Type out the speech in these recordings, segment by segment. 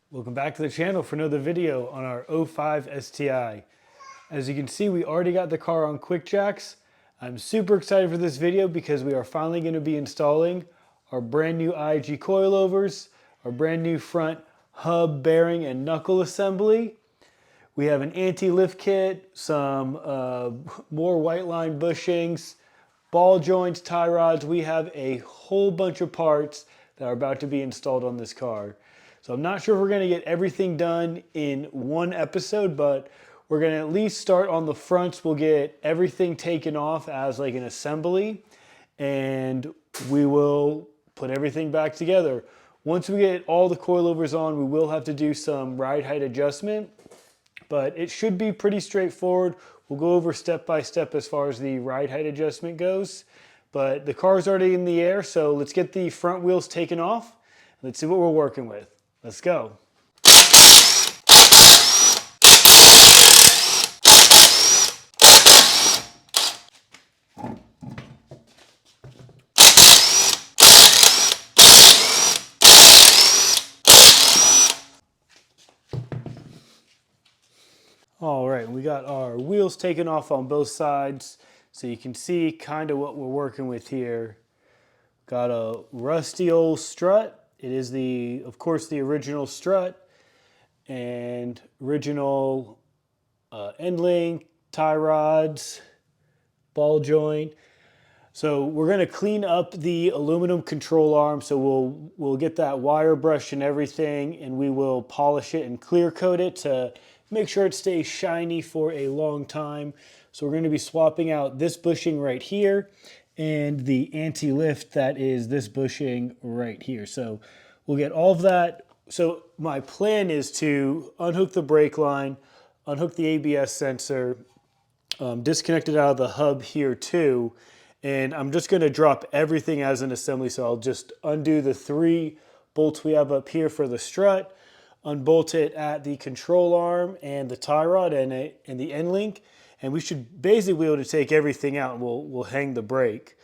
Welcome back to the channel for another video on our 05 STI. As you can see, we already got the car on quick jacks. I'm super excited for this video because we are finally going to be installing our brand new IAG coilovers, our brand new front hub, bearing, and knuckle assembly. We have an anti-lift kit, some more white line bushings, ball joints, tie rods. We have a whole bunch of parts that are about to be installed on this car. So I'm not sure if we're going to get everything done in one episode, but we're going to at least start on the fronts. We'll get everything taken off as like an assembly, and we will put everything back together. Once we get all the coilovers on, we will have to do some ride height adjustment, but it should be pretty straightforward. We'll go over step by step as far as the ride height adjustment goes, but the car's already in the air, so let's get the front wheels taken off. Let's see what we're working with. Let's go. All right, we got our wheels taken off on both sides, so you can see kind of what we're working with here. Got a rusty old strut. It is of course, the original strut and original end link, tie rods, ball joint. So we're going to clean up the aluminum control arm. So we'll get that wire brush and everything, and we will polish it and clear coat it to make sure it stays shiny for a long time. So we're going to be swapping out this bushing right here and the anti-lift that is this bushing right here. So we'll get all of that. So my plan is to unhook the brake line, unhook the ABS sensor, disconnect it out of the hub here too, and I'm just going to drop everything as an assembly. So I'll just undo the 3 bolts we have up here for the strut, unbolt it at the control arm and the tie rod and the end link, and we should basically be able to take everything out, and we'll hang the brake.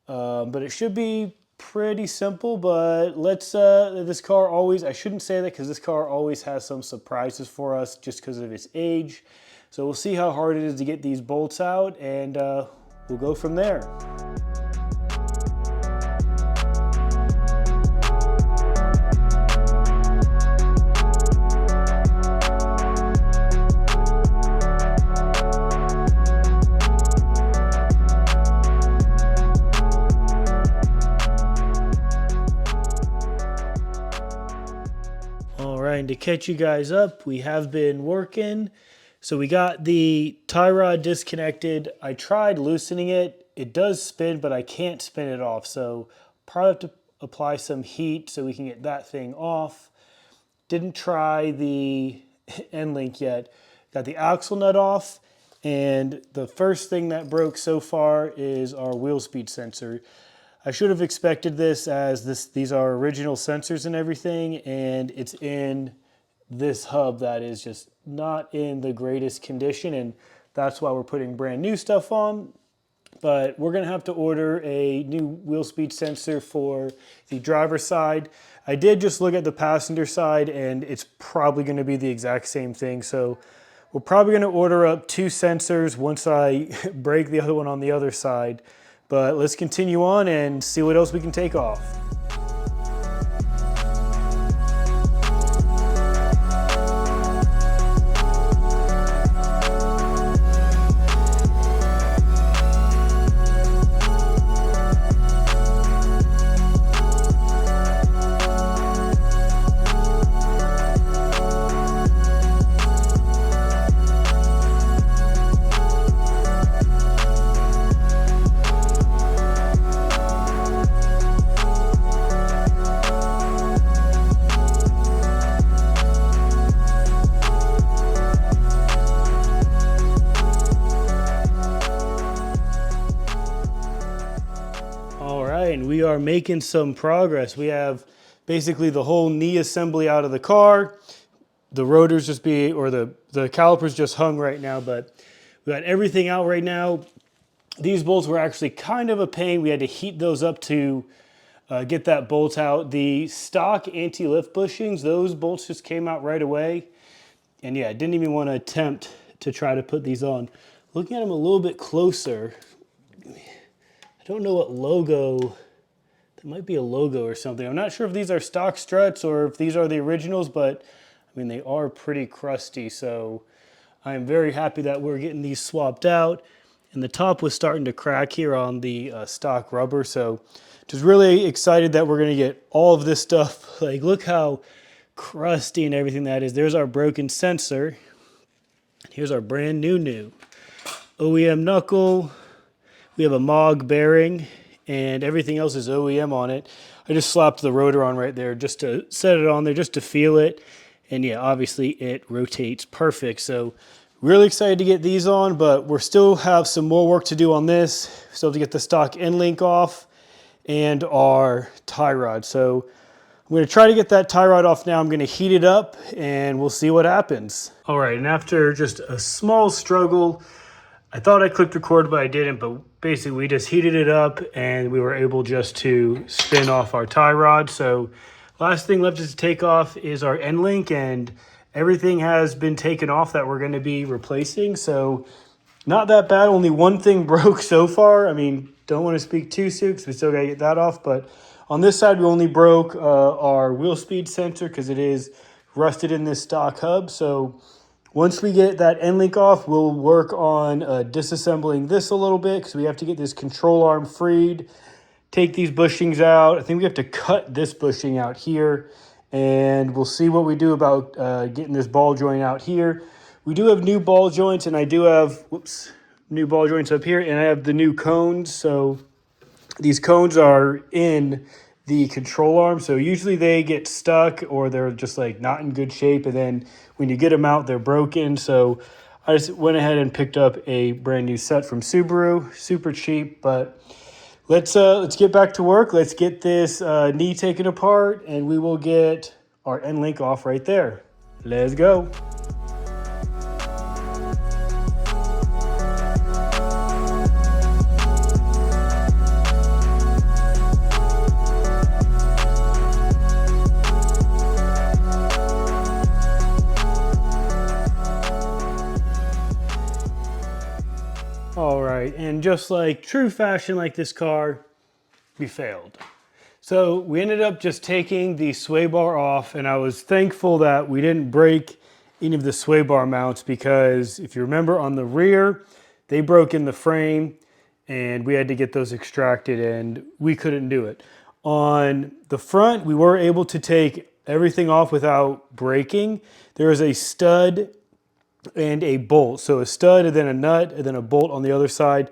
But it should be pretty simple. But this car always, I shouldn't say that because this car always has some surprises for us just because of its age. So we'll see how hard it is to get these bolts out, and we'll go from there. And to catch you guys up, we have been working. So we got the tie rod disconnected. I tried loosening it. It does spin, but I can't spin it off. So probably have to apply some heat so we can get that thing off. Didn't try the end link yet. Got the axle nut off. And the first thing that broke so far is our wheel speed sensor. I should have expected this, as these are original sensors and everything, and it's in this hub that is just not in the greatest condition, and that's why we're putting brand new stuff on. But we're going to have to order a new wheel speed sensor for the driver's side. I did just look at the passenger side, and it's probably going to be the exact same thing. So we're probably going to order up 2 sensors once I break the other one on the other side. But let's continue on and see what else we can take off. And we are making some progress. We have basically the whole knee assembly out of the car. The rotors just the calipers just hung right now, but we got everything out right now. These bolts were actually kind of a pain. We had to heat those up to get that bolt out. The stock anti-lift bushings, those bolts just came out right away. And yeah, I didn't even want to attempt to try to put these on. Looking at them a little bit closer, I don't know what logo, that might be a logo or something. I'm not sure if these are stock struts or if these are the originals, but I mean, they are pretty crusty. So I am very happy that we're getting these swapped out. And the top was starting to crack here on the stock rubber. So just really excited that we're gonna get all of this stuff. Like, look how crusty and everything that is. There's our broken sensor. Here's our brand new OEM knuckle. We have a MOG bearing and everything else is OEM on it. I just slapped the rotor on right there just to set it on there, just to feel it. And yeah, obviously it rotates perfect. So really excited to get these on, but we're still have some more work to do on this. Still have to get the stock end link off and our tie rod. So I'm going to try to get that tie rod off now. I'm going to heat it up and we'll see what happens. All right, and after just a small struggle, I thought I clicked record, but I didn't. But basically we just heated it up and we were able just to spin off our tie rod. So last thing left to take off is our end link, and everything has been taken off that we're going to be replacing. So not that bad. Only one thing broke so far. I mean, don't want to speak too soon because we still got to get that off. But on this side, we only broke our wheel speed sensor because it is rusted in this stock hub. So once we get that end link off, we'll work on disassembling this a little bit because we have to get this control arm freed, take these bushings out. I think we have to cut this bushing out here, and we'll see what we do about getting this ball joint out here. We do have new ball joints, and I do have, new ball joints up here, and I have the new cones. So these cones are in the control arm. So usually they get stuck or they're just like not in good shape. And then when you get them out, they're broken. So I just went ahead and picked up a brand new set from Subaru, super cheap, but let's get back to work. Let's get this knee taken apart and we will get our end link off right there. Let's go. All right, and just like true fashion like this car, we failed. So we ended up just taking the sway bar off, and I was thankful that we didn't break any of the sway bar mounts because if you remember on the rear, they broke in the frame and we had to get those extracted and we couldn't do it. On the front, we were able to take everything off without breaking. There is a stud and a bolt. So a stud and then a nut and then a bolt on the other side.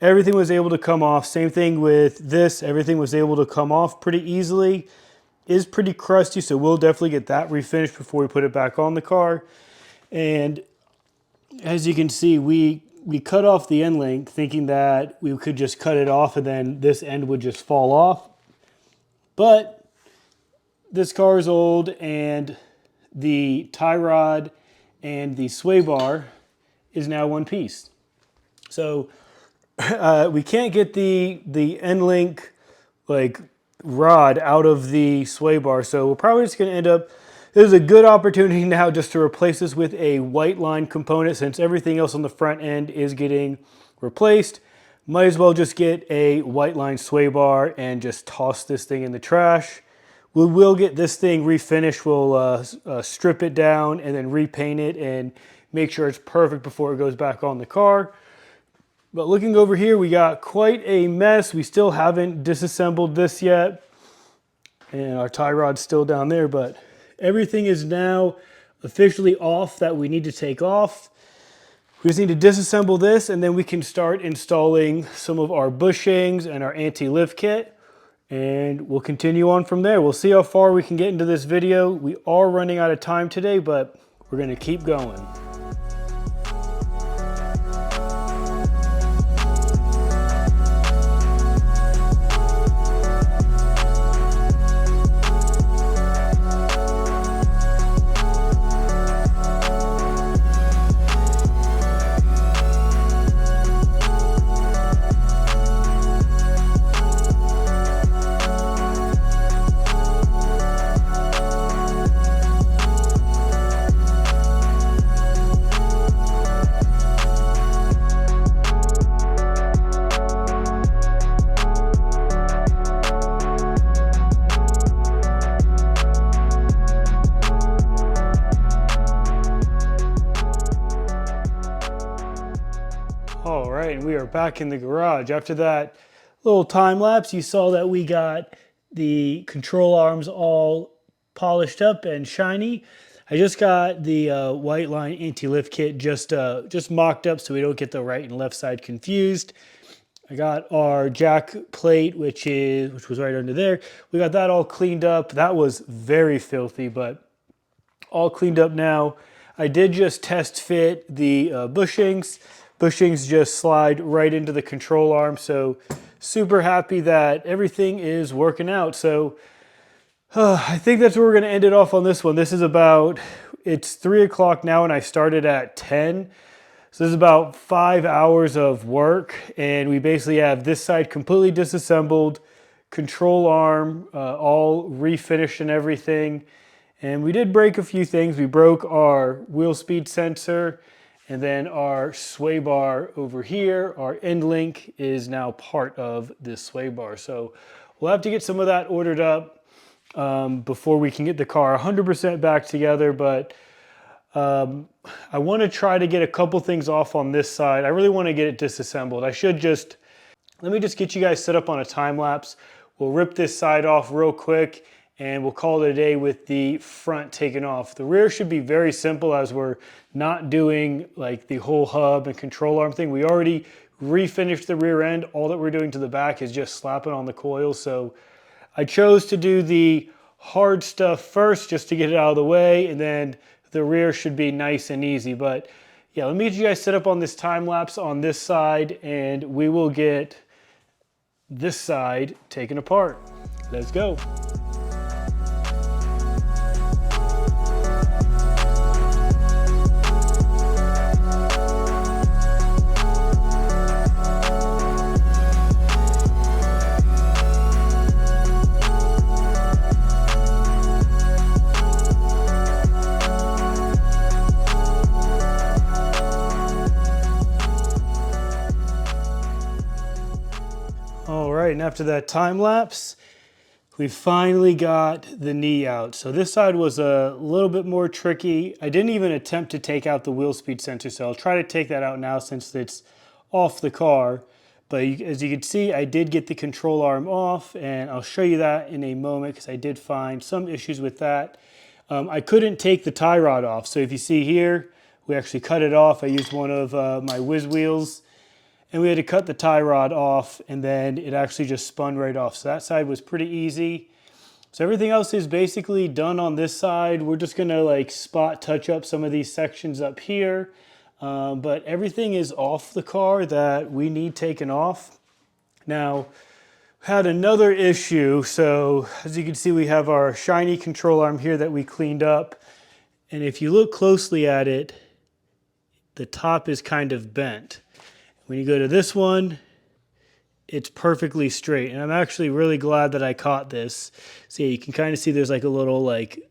Everything was able to come off. Same thing with this. Everything was able to come off pretty easily. Is pretty crusty, so we'll definitely get that refinished before we put it back on the car. And as you can see, we cut off the end link thinking that we could just cut it off and then this end would just fall off. But this car is old and the tie rod and the sway bar is now one piece. So we can't get the end link like rod out of the sway bar. So we're probably just gonna end up, there's a good opportunity now just to replace this with a white line component since everything else on the front end is getting replaced. Might as well just get a white line sway bar and just toss this thing in the trash. We will get this thing refinished. We'll strip it down and then repaint it and make sure it's perfect before it goes back on the car. But looking over here, we got quite a mess. We still haven't disassembled this yet. And our tie rod's still down there, but everything is now officially off that we need to take off. We just need to disassemble this and then we can start installing some of our bushings and our anti-lift kit. And we'll continue on from there. We'll see how far we can get into this video. We are running out of time today, but we're gonna keep going. back in the garage. After that little time lapse, you saw that we got the control arms all polished up and shiny. I just got the white line anti-lift kit just mocked up so we don't get the right and left side confused. I got our jack plate, which was right under there. We got that all cleaned up. That was very filthy, but all cleaned up now. I did just test fit the bushings. Bushings just slide right into the control arm, so super happy that everything is working out. So I think that's where we're going to end it off on this one. It's 3 o'clock now and I started at 10. So this is about 5 hours of work, and we basically have this side completely disassembled, control arm all refinished and everything. And we did break a few things. We broke our wheel speed sensor, and then our sway bar over here, our end link is now part of this sway bar. So we'll have to get some of that ordered up before we can get the car 100% back together, but I want to try to get a couple things off on this side. I really want to get it disassembled. Let me just get you guys set up on a time lapse. We'll rip this side off real quick and we'll call it a day with the front taken off. The rear should be very simple as we're not doing like the whole hub and control arm thing. We already refinished the rear end. All that we're doing to the back is just slapping on the coil. So I chose to do the hard stuff first just to get it out of the way, and then the rear should be nice and easy. But yeah, let me get you guys set up on this time lapse on this side and we will get this side taken apart. Let's go. All right, and after that time lapse, we finally got the knee out. So this side was a little bit more tricky. I didn't even attempt to take out the wheel speed sensor, so I'll try to take that out now since it's off the car. But as you can see, I did get the control arm off, and I'll show you that in a moment because I did find some issues with that. I couldn't take the tie rod off, so if you see here, we actually cut it off. I used one of my whiz wheels, and we had to cut the tie rod off, and then it actually just spun right off. So that side was pretty easy. So everything else is basically done on this side. We're just gonna like spot touch up some of these sections up here. But everything is off the car that we need taken off. Now, had another issue. So as you can see, we have our shiny control arm here that we cleaned up. And if you look closely at it, the top is kind of bent. When you go to this one, it's perfectly straight. And I'm actually really glad that I caught this. See, you can kind of see there's like a little like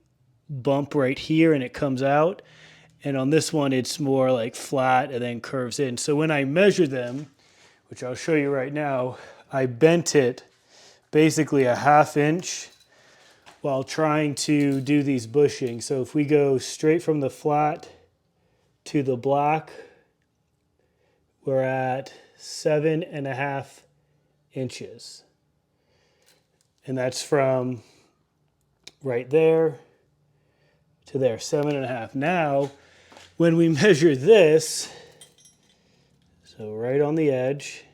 bump right here and it comes out. And on this one, it's more like flat and then curves in. So when I measure them, which I'll show you right now, I bent it basically a ½ inch while trying to do these bushings. So if we go straight from the flat to the black, we're at 7½ inches. And that's from right there to there, 7½. Now, when we measure this, so right on the edge,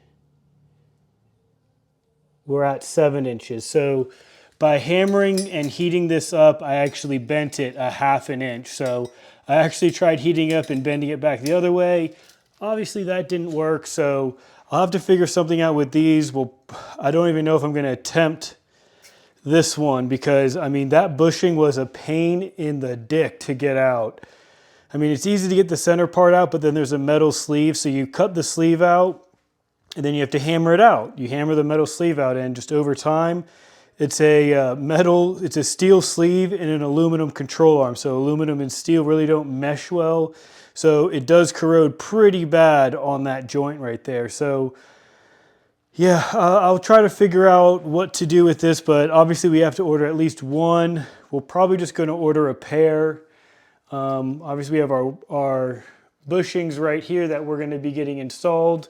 we're at 7 inches. So by hammering and heating this up, I actually bent it a ½ inch. So I actually tried heating up and bending it back the other way. Obviously that didn't work, so I'll have to figure something out with these. I don't even know if I'm going to attempt this one because, I mean, that bushing was a pain in the dick to get out. I mean, it's easy to get the center part out, but then there's a metal sleeve, so you cut the sleeve out, and then you have to hammer it out. You hammer the metal sleeve out, and just over time, it's a steel sleeve and an aluminum control arm. So aluminum and steel really don't mesh well. So it does corrode pretty bad on that joint right there. So yeah, I'll try to figure out what to do with this, but obviously we have to order at least one. We're probably just going to order a pair. Obviously we have our bushings right here that we're going to be getting installed.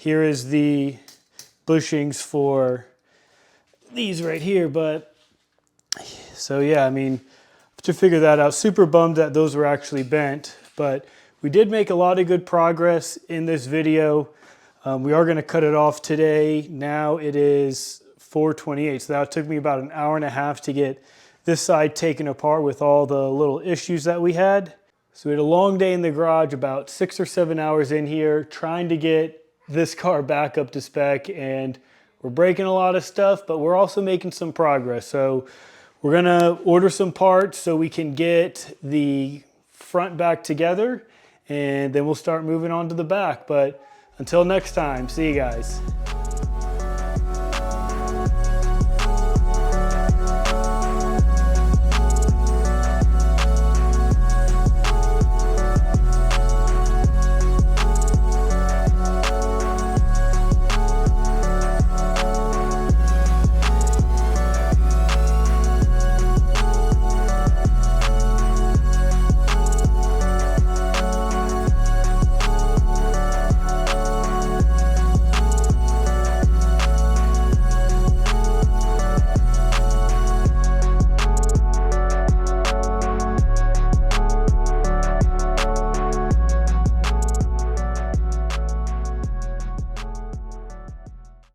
Here is the bushings for these right here. But so yeah, I mean, to figure that out, super bummed that those were actually bent, but we did make a lot of good progress in this video. We are going to cut it off today. Now it is 4:28, so that took me about an hour and a half to get this side taken apart with all the little issues that we had. So we had a long day in the garage, about 6 or 7 hours in here, trying to get this car back up to spec, and we're breaking a lot of stuff, but we're also making some progress. So we're gonna order some parts so we can get the front back together, and then we'll start moving on to the back. But until next time, see you guys.